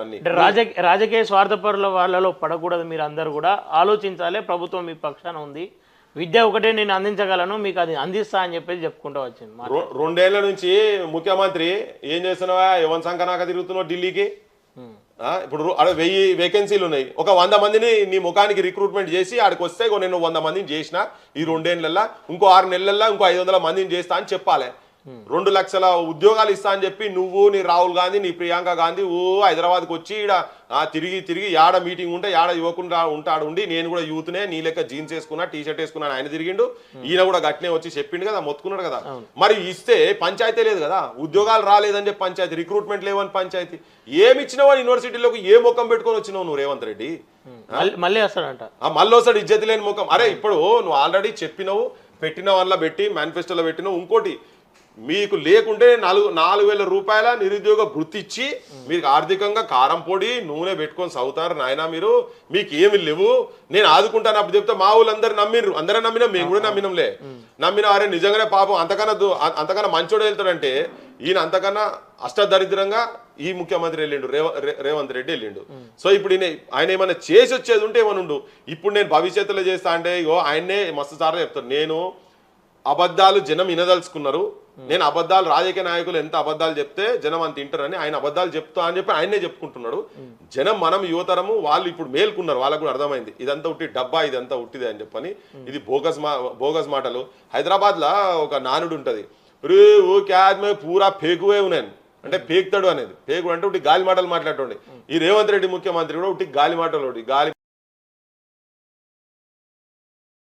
ఇవన్నీ. రాజకీయ స్వార్థపరుల వాళ్ళలో పడకూడదు. మీరు అందరూ కూడా ఆలోచించాలి. ప్రభుత్వం మీ పక్షాన ఉంది. విద్య ఒకటే నేను అందించగలను, మీకు అది అందిస్తా అని చెప్పేసి చెప్పుకుంటూ వచ్చింది. 2 ఏళ్ల నుంచి ముఖ్యమంత్రి ఏం చేస్తున్నావా, ఎవరి సంకనాక తిరుగుతున్నావు ఢిల్లీకి? ఇప్పుడు 1000 వేకెన్సీలు ఉన్నాయి. ఒక 100 మందిని నీ ముఖానికి రిక్రూట్మెంట్ చేసి ఆడికి వస్తే నేను 100 మందిని చేసిన ఈ 2 ఏళ్ళల్లో, ఇంకో 6 నెలల్లో ఇంకో 500 మందిని చేస్తా అని చెప్పాలి. 2 లక్షల ఉద్యోగాలు ఇస్తా అని చెప్పి నువ్వు, నీ రాహుల్ గాంధీ, నీ ప్రియాంక గాంధీ హైదరాబాద్కి వచ్చి ఈడ తిరిగి యాడ మీటింగ్ ఉంటే యాడ యువకుండా ఉంటాడు ఉండి, నేను కూడా యూత్నే నీ లెక్క జీన్స్ వేసుకున్నా, టీ షర్ట్ వేసుకున్నాను ఆయన తిరిగిండు, ఈయన కూడా గట్టినే వచ్చి చెప్పిండు కదా, మొత్తుకున్నాడు కదా. మరి ఇస్తే పంచాయతీ లేదు కదా, ఉద్యోగాలు రాలేదని చెప్పి పంచాయతీ, రిక్రూట్మెంట్ లేవని పంచాయతీ. ఏమి ఇచ్చినావు యూనివర్సిటీలోకి? ఏ ముఖం పెట్టుకొని వచ్చినావు నువ్వు రేవంత్ రెడ్డి? మళ్ళీ వస్తాడంట, మళ్ళీ వస్తాడు ఇజ్జతి లేని ముఖం. అరే ఇప్పుడు నువ్వు ఆల్రెడీ చెప్పినావు, పెట్టిన వాళ్ళ పెట్టి మేనిఫెస్టోలో పెట్టినావు. ఇంకోటి మీకు లేకుంటే 4,000 రూపాయల నిరుద్యోగ వృత్తి ఇచ్చి మీకు ఆర్థికంగా కారం పొడి నూనె పెట్టుకొని చదువుతారు నాయన, మీకు ఏమి లేవు, నేను ఆదుకుంటాను అప్పుడు చెప్తే మా వాళ్ళందరూ నమ్మిర్రు. అందరూ నమ్మినాం, మేము కూడా నమ్మినంలే. నమ్మిన అరే నిజంగానే పాపం అంతకన్నా మంచోడు వెళ్తాడంటే ఈయన అంతకన్నా అష్టదరిద్రంగా ఈ ముఖ్యమంత్రి వెళ్ళిండు, రేవంత్ రెడ్డి వెళ్ళిండు. సో ఇప్పుడు ఆయన ఏమైనా చేసి వచ్చేది ఉంటే ఏమైనా ఉండు. ఇప్పుడు నేను భవిష్యత్తులో చేస్తా అంటే ఇగో ఆయన్నే మస్తు సార్లు చెప్తాను, నేను అబద్ధాలు జనం వినదలుచుకున్నారు, నేను అబద్ధాలు రాజకీయ నాయకులు ఎంత అబద్ధాలు చెప్తే జనం అంత వింటారని ఆయన అబద్ధాలు చెప్తా అని చెప్పి ఆయనే చెప్పుకుంటున్నాడు. జనం మనం యువతరము వాళ్ళు ఇప్పుడు మేల్కున్నారు, వాళ్ళకు కూడా అర్థమైంది ఇదంతా ఉట్టి డబ్బా, ఇదంతా ఉట్టిదే అని చెప్పని. ఇది బోగస్ మాటలు. హైదరాబాద్ లా ఒక నానుడు ఉంటది, ఓ క్యాద్ మే పూరా ఫేకువే ఉన్నాను అంటే పేకుతాడు అనేది. పేకుడు అంటే ఉట్టి గాలి మాటలు మాట్లాడుకోండి. ఈ రేవంత్ రెడ్డి ముఖ్యమంత్రి కూడా ఉట్టి గాలి మాటలు, గాలి